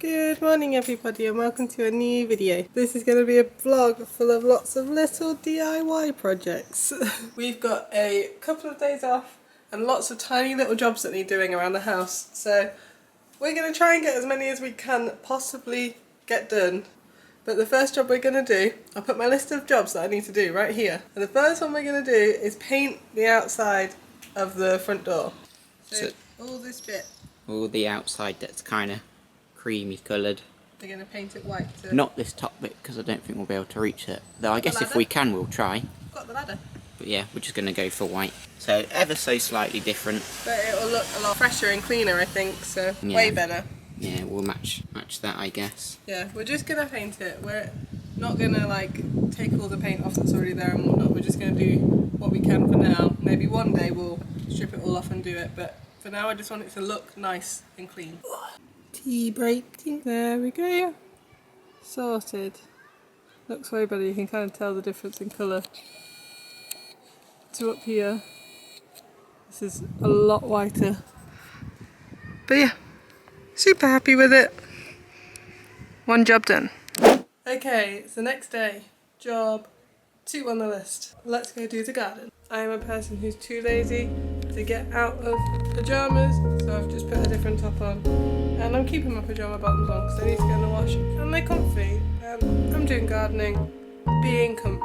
Good morning everybody and welcome to a new video. This is going to be a vlog full of lots of little DIY projects. We've got a couple of days off and lots of tiny little jobs that need doing around the house. So we're going to try and get as many as we can possibly get done. But the first job we're going to do, I'll put my list of jobs that I need to do right here. And the first one we're going to do is paint the outside of the front door. So all this bit. All the outside that's kind of creamy coloured. We're going to paint it white. Not this top bit because I don't think we'll be able to reach it. Though I guess if we can we'll try. Got the ladder. But yeah, we're just going to go for white. So ever so slightly different. But it will look a lot fresher and cleaner I think, so yeah. Way better. Yeah, we'll match that I guess. Yeah, we're just going to paint it. We're not going to like take all the paint off that's already there and whatnot. We're just going to do what we can for now. Maybe one day we'll strip it all off and do it, but for now I just want it to look nice and clean. Tea break. There we go. Sorted. Looks way better. You can kind of tell the difference in colour. To up here. This is a lot whiter. But yeah, super happy with it. One job done. Okay, it's the next day. Job 2 on the list. Let's go do the garden. I am a person who's too lazy to get out of pyjamas, so I've just put a different top on. And I'm keeping my pyjama bottoms on because they need to go in the wash. And they're comfy. And I'm doing gardening, being comfy.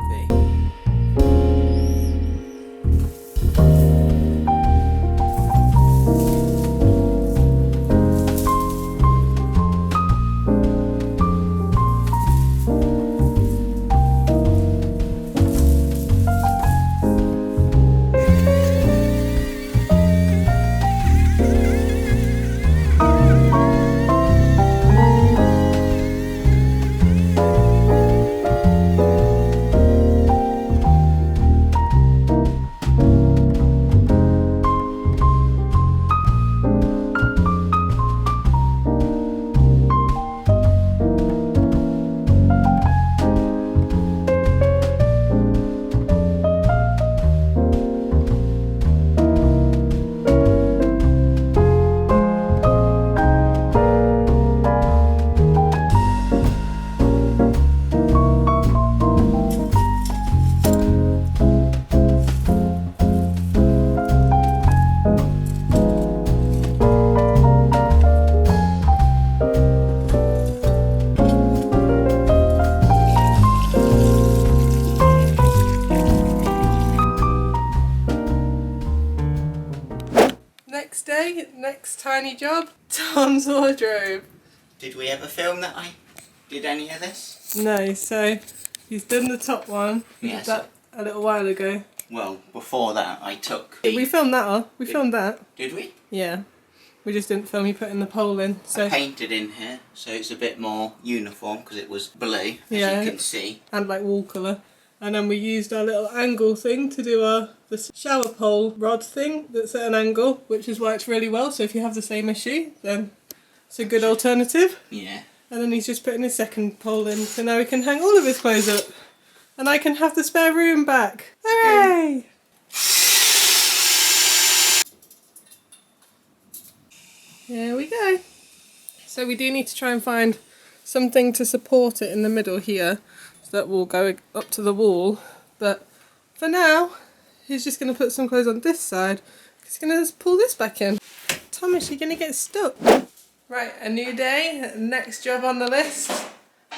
Next tiny job, Tom's wardrobe. Did we ever film that I did any of this? No, so he's done the top one. We did that a little while ago. Well, before that I took... We filmed that off. We filmed that. Did we? Yeah. We just didn't film you putting the pole in. So I painted in here, so it's a bit more uniform because it was blue, as you can see. And like wall colour. And then we used our little angle thing to do the shower pole rod thing that's at an angle, which is worked really well. So if you have the same issue, then it's a good alternative. Yeah. And then he's just putting his second pole in, so now he can hang all of his clothes up. And I can have the spare room back. Hooray! Here we go. So we do need to try and find something to support it in the middle here. That will go up to the wall, but for now he's just going to put some clothes on this side. He's going to pull this back in. Thomas, you're going to get stuck. Right, a new day, next job on the list.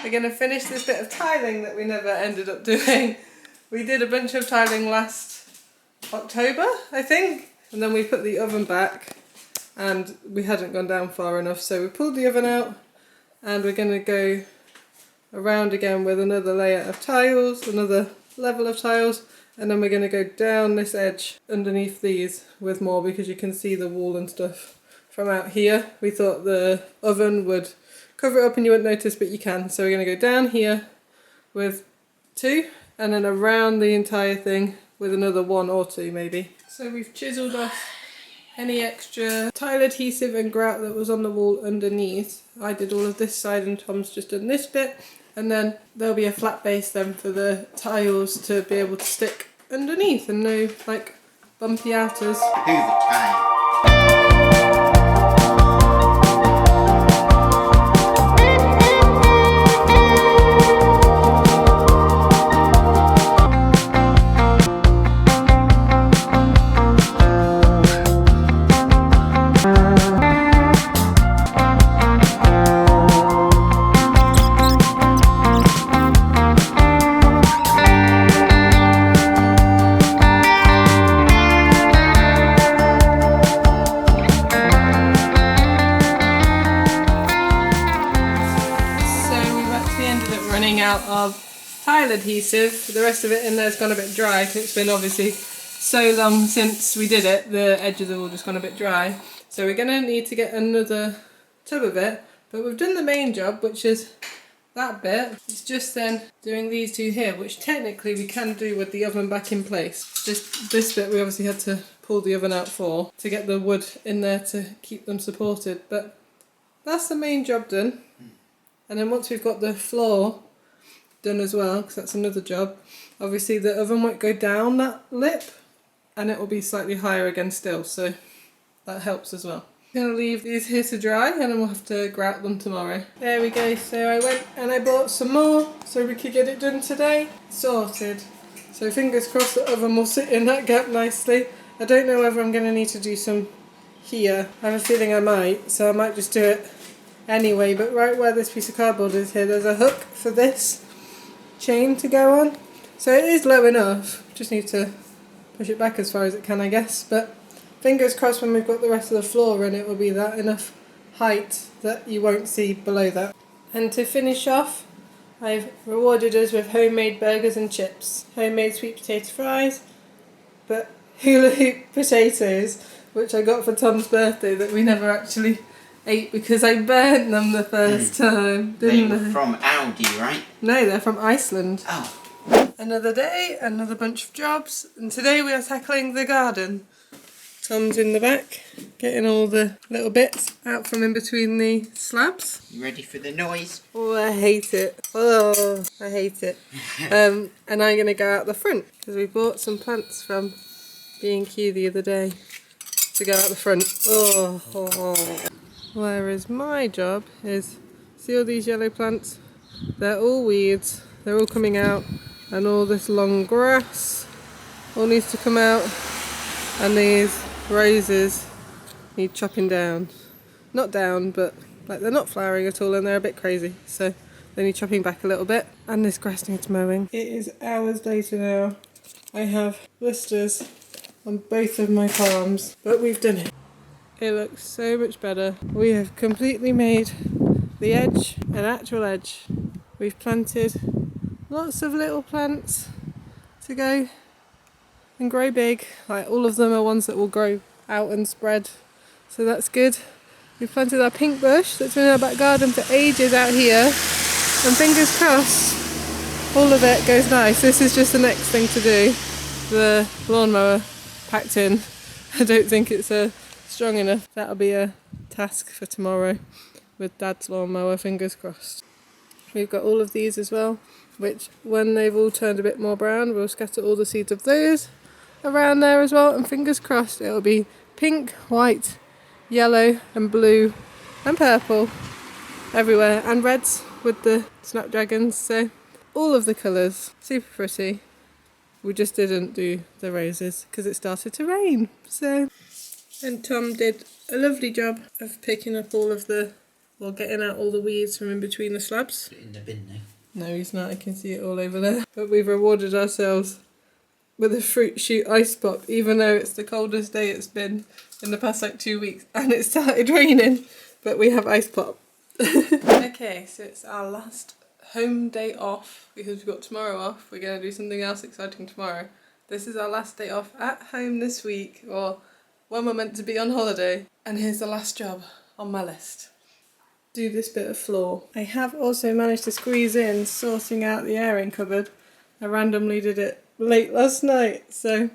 We're going to finish this bit of tiling that we never ended up doing. We did a bunch of tiling last October, I think, and then we put the oven back and we hadn't gone down far enough, so we pulled the oven out and we're going to go around again with another layer of tiles, another level of tiles, and then we're going to go down this edge underneath these with more because you can see the wall and stuff from out here. We thought the oven would cover it up and you wouldn't notice, but you can. So we're going to go down here with 2 and then around the entire thing with another 1 or 2 maybe. So we've chiselled off any extra tile adhesive and grout that was on the wall underneath. I did all of this side and Tom's just done this bit, and then there'll be a flat base then for the tiles to be able to stick underneath and no like bumpy outers. Hoover time. running out of tile adhesive. The rest of it in there's gone a bit dry because it's been obviously so long since we did it. The edges have all just gone a bit dry. So we're going to need to get another tub of it. But we've done the main job, which is that bit. It's just then doing these two here, which technically we can do with the oven back in place. Just this bit we obviously had to pull the oven out for to get the wood in there to keep them supported. But that's the main job done. And then once we've got the floor done as well, because that's another job, obviously the oven won't go down that lip and it will be slightly higher again still, so that helps as well. I'm going to leave these here to dry and then we'll have to grout them tomorrow. There we go, so I went and I bought some more so we could get it done today. Sorted. So fingers crossed the oven will sit in that gap nicely. I don't know whether I'm going to need to do some here. I have a feeling I might, so I might just do it anyway. But right where this piece of cardboard is here, there's a hook for this chain to go on. So it is low enough, just need to push it back as far as it can, I guess. But fingers crossed when we've got the rest of the floor in, it will be that enough height that you won't see below that. And to finish off, I've rewarded us with homemade burgers and chips, homemade sweet potato fries, but hula hoop potatoes, which I got for Tom's birthday that we never actually ate because I burnt them the first time, didn't I? They were from Aldi, right? No, they're from Iceland. Oh. Another day, another bunch of jobs, and today we are tackling the garden. Tom's in the back, getting all the little bits out from in between the slabs. You ready for the noise? Oh, I hate it. Oh, I hate it. And I'm going to go out the front, because we bought some plants from B&Q the other day to go out the front. Oh. Whereas my job is, see all these yellow plants? They're all weeds. They're all coming out. And all this long grass all needs to come out. And these roses need chopping down. Not down, but like they're not flowering at all and they're a bit crazy. So they need chopping back a little bit. And this grass needs mowing. It is hours later now. I have blisters on both of my palms, but we've done it. It looks so much better. We have completely made the edge an actual edge. We've planted lots of little plants to go and grow big. Like all of them are ones that will grow out and spread, so that's good. We've planted our pink bush that's been in our back garden for ages out here, and fingers crossed all of it goes nice. This is just the next thing to do. The lawnmower packed in. I don't think it's strong enough. That'll be a task for tomorrow with Dad's lawnmower, fingers crossed. We've got all of these as well, which when they've all turned a bit more brown, we'll scatter all the seeds of those around there as well, and fingers crossed it'll be pink, white, yellow and blue and purple everywhere, and reds with the snapdragons, so all of the colours, super pretty. We just didn't do the roses because it started to rain, so. And Tom did a lovely job of picking up all of the, or getting out all the weeds from in between the slabs. Put it in the bin now. No, he's not, I can see it all over there. But we've rewarded ourselves with a fruit shoot ice pop, even though it's the coldest day it's been in the past like 2 weeks and it started raining, but we have ice pop. Okay, so it's our last home day off because we've got tomorrow off. We're going to do something else exciting tomorrow. This is our last day off at home this week, or when we're meant to be on holiday. And here's the last job on my list. Do this bit of floor. I have also managed to squeeze in sorting out the airing cupboard. I randomly did it late last night, so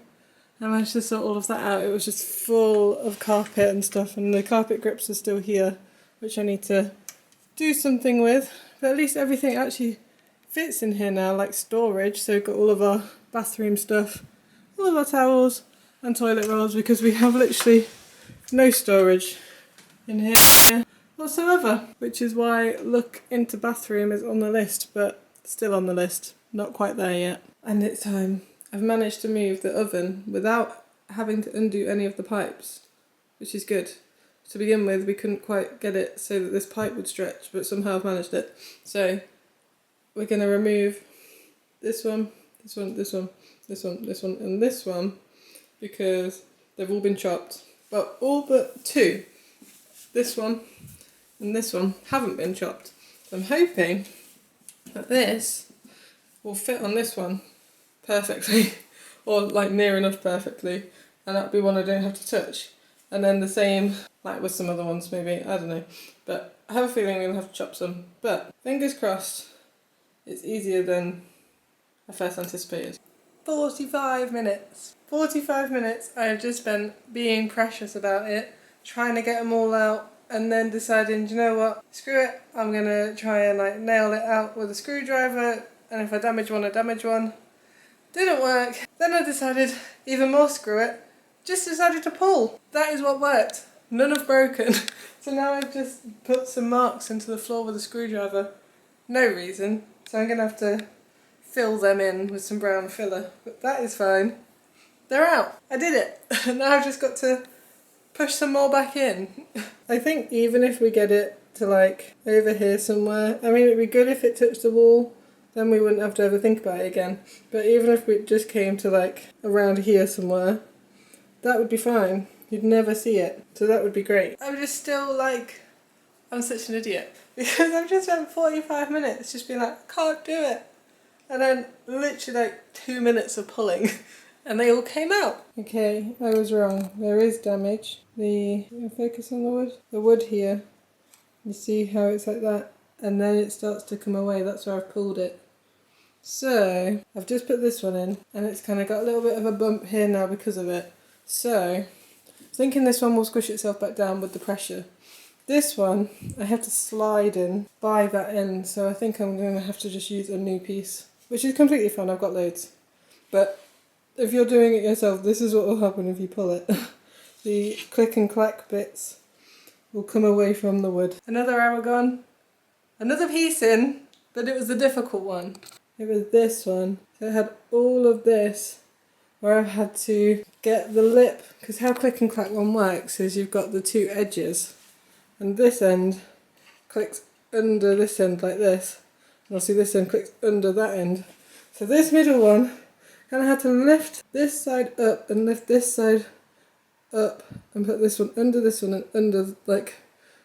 I managed to sort all of that out. It was just full of carpet and stuff, and the carpet grips are still here, which I need to do something with. But at least everything actually fits in here now, like storage. So we've got all of our bathroom stuff, all of our towels and toilet rolls, because we have literally no storage in here whatsoever, which is why look into bathroom is on the list, but still on the list, not quite there yet. And it's time. I've managed to move the oven without having to undo any of the pipes, which is good. To begin with, we couldn't quite get it so that this pipe would stretch, but somehow I've managed it. So we're going to remove this one, this one, this one, this one, this one and this one, because they've all been chopped. Well, all but two. This one and this one haven't been chopped. So I'm hoping But this will fit on this one perfectly, or like near enough perfectly, and that'll be one I don't have to touch. And then the same like with some other ones maybe, I don't know. But I have a feeling I'm going to have to chop some. But fingers crossed, it's easier than I first anticipated. 45 minutes. 45 minutes I have just spent being precious about it, trying to get them all out, and then deciding, do you know what, screw it, I'm going to try and like nail it out with a screwdriver, and if I damage one, I damage one. Didn't work. Then I decided, even more screw it, just decided to pull. That is what worked. None have broken. So now I've just put some marks into the floor with a screwdriver. No reason. So I'm going to have to fill them in with some brown filler. But that is fine. They're out. I did it. Now I've just got to push some more back in. I think even if we get it to like over here somewhere, I mean it'd be good if it touched the wall, then we wouldn't have to ever think about it again. But even if it just came to like around here somewhere, that would be fine. You'd never see it. So that would be great. I'm just still like, I'm such an idiot. Because I've just spent 45 minutes just being like, I can't do it. And then literally like 2 minutes of pulling and they all came out. Okay, I was wrong. There is damage. Focus on the wood. The wood here. You see how it's like that? And then it starts to come away. That's where I've pulled it. So, I've just put this one in and it's kind of got a little bit of a bump here now because of it. So, thinking this one will squish itself back down with the pressure. This one, I have to slide in by that end, so I think I'm going to have to just use a new piece, which is completely fine, I've got loads. But if you're doing it yourself, this is what will happen if you pull it. The click and clack bits will come away from the wood. Another hour gone, another piece in, but it was the difficult one. It was this one. So it had all of this where I've had to get the lip, because how click and clack one works is you've got the two edges and this end clicks under this end like this, and obviously this end clicks under that end. So this middle one kind of had to lift this side up and lift this side up and put this one under this one and under, like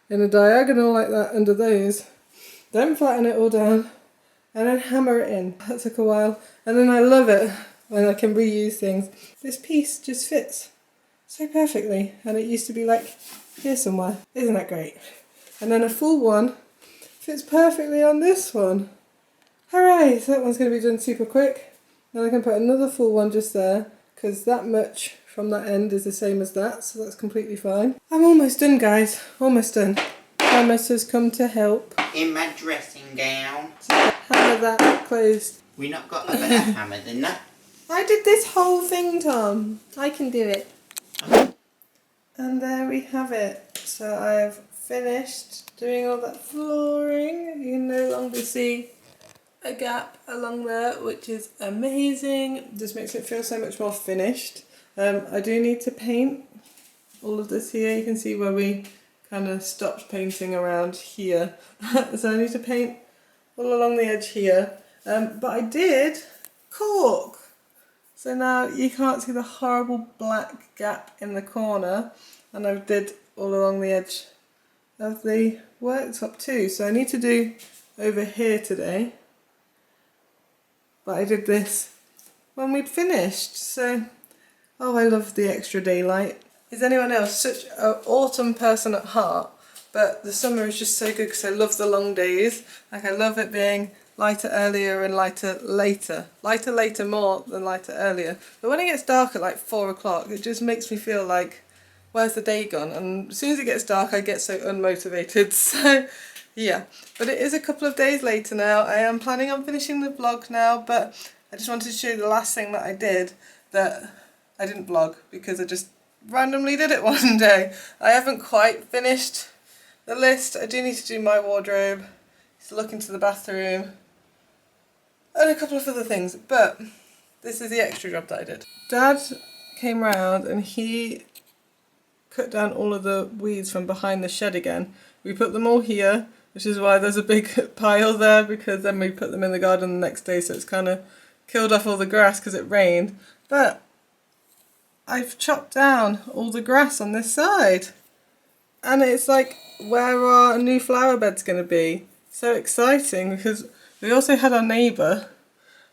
in a diagonal like that under those, then flatten it all down and then hammer it in. That took a while, and then I love it when I can reuse things. This piece just fits so perfectly, and it used to be like here somewhere. Isn't that great? And then a full one fits perfectly on this one. Hooray! So that one's going to be done super quick. Then I can put another full one just there, because that much from that end is the same as that, so that's completely fine. I'm almost done, guys. Almost done. Thomas has come to help. In my dressing gown. Hammer that closed. We not got a better hammer than that. I did this whole thing, Tom. I can do it. And there we have it. So I've finished doing all that flooring. You can no longer see a gap along there, which is amazing. Just makes it feel so much more finished. I do need to paint all of this here. You can see where we kind of stopped painting around here. So I need to paint all along the edge here. But I did caulk. So now you can't see the horrible black gap in the corner, and I did all along the edge of the worktop too. So I need to do over here today, but I did this when we'd finished. So, oh, I love the extra daylight. Is anyone else such an autumn person at heart? But the summer is just so good because I love the long days. Like I love it being lighter earlier and lighter later. Lighter later more than lighter earlier. But when it gets dark at like 4 o'clock, it just makes me feel like, where's the day gone? And as soon as it gets dark, I get so unmotivated. So yeah, but it is a couple of days later now. I am planning on finishing the vlog now, but I just wanted to show you the last thing that I did that I didn't vlog because I just randomly did it one day. I haven't quite finished the list. I do need to do my wardrobe, to look into the bathroom, and a couple of other things, but this is the extra job that I did. Dad came round and he cut down all of the weeds from behind the shed again. We put them all here, which is why there's a big pile there, because then we put them in the garden the next day, so it's kind of killed off all the grass because it rained. But I've chopped down all the grass on this side, and it's like where our new flower bed's going to be. So exciting, because We also had our neighbour,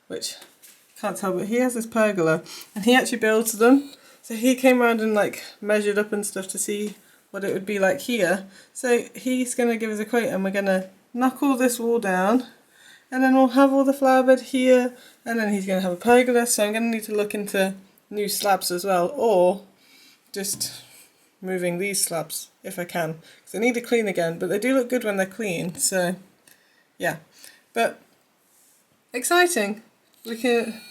which you can't tell, but he has this pergola, and he actually builds them. So he came around and like measured up and stuff to see what it would be like here. So he's going to give us a quote, and we're going to knock all this wall down, and then we'll have all the flower bed here, and then he's going to have a pergola. So I'm going to need to look into new slabs as well, or just moving these slabs if I can, because they need to clean again, but they do look good when they're clean. So yeah, but exciting.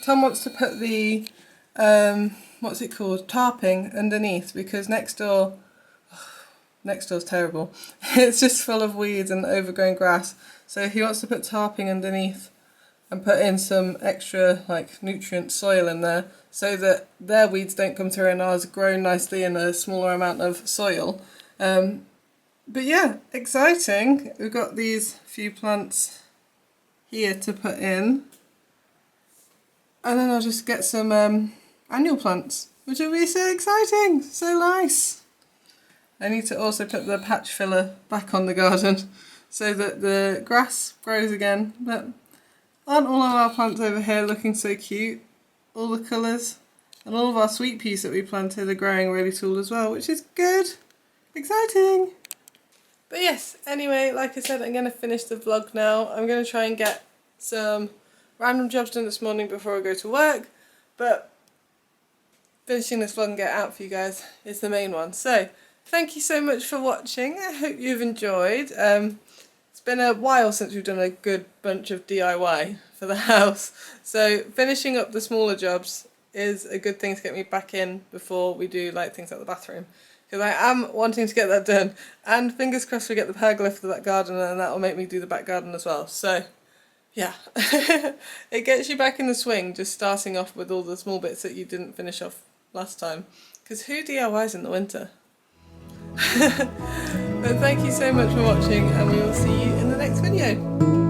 Tom wants to put the what's it called, tarping underneath, because next door's terrible. It's just full of weeds and overgrown grass, so he wants to put tarping underneath and put in some extra like nutrient soil in there, so that their weeds don't come through and ours grow nicely in a smaller amount of soil. But yeah, exciting. We've got these few plants here to put in, and then I'll just get some annual plants, which will be so exciting, so nice. I need to also put the patch filler back on the garden so that the grass grows again. But aren't all of our plants over here looking so cute? All the colours, and all of our sweet peas that we planted are growing really tall as well, which is good. Exciting. But yes, anyway, like I said, I'm going to finish the vlog now. I'm going to try and get some random jobs done this morning before I go to work, but finishing this vlog and get it out for you guys is the main one. So thank you so much for watching. I hope you've enjoyed. It's been a while since we've done a good bunch of DIY for the house, so finishing up the smaller jobs is a good thing to get me back in before we do like things like the bathroom, because I am wanting to get that done, and fingers crossed we get the pergola for that garden, and that will make me do the back garden as well. So yeah, it gets you back in the swing, just starting off with all the small bits that you didn't finish off last time, because who DIYs in the winter? But thank you so much for watching, and we will see you in the next video.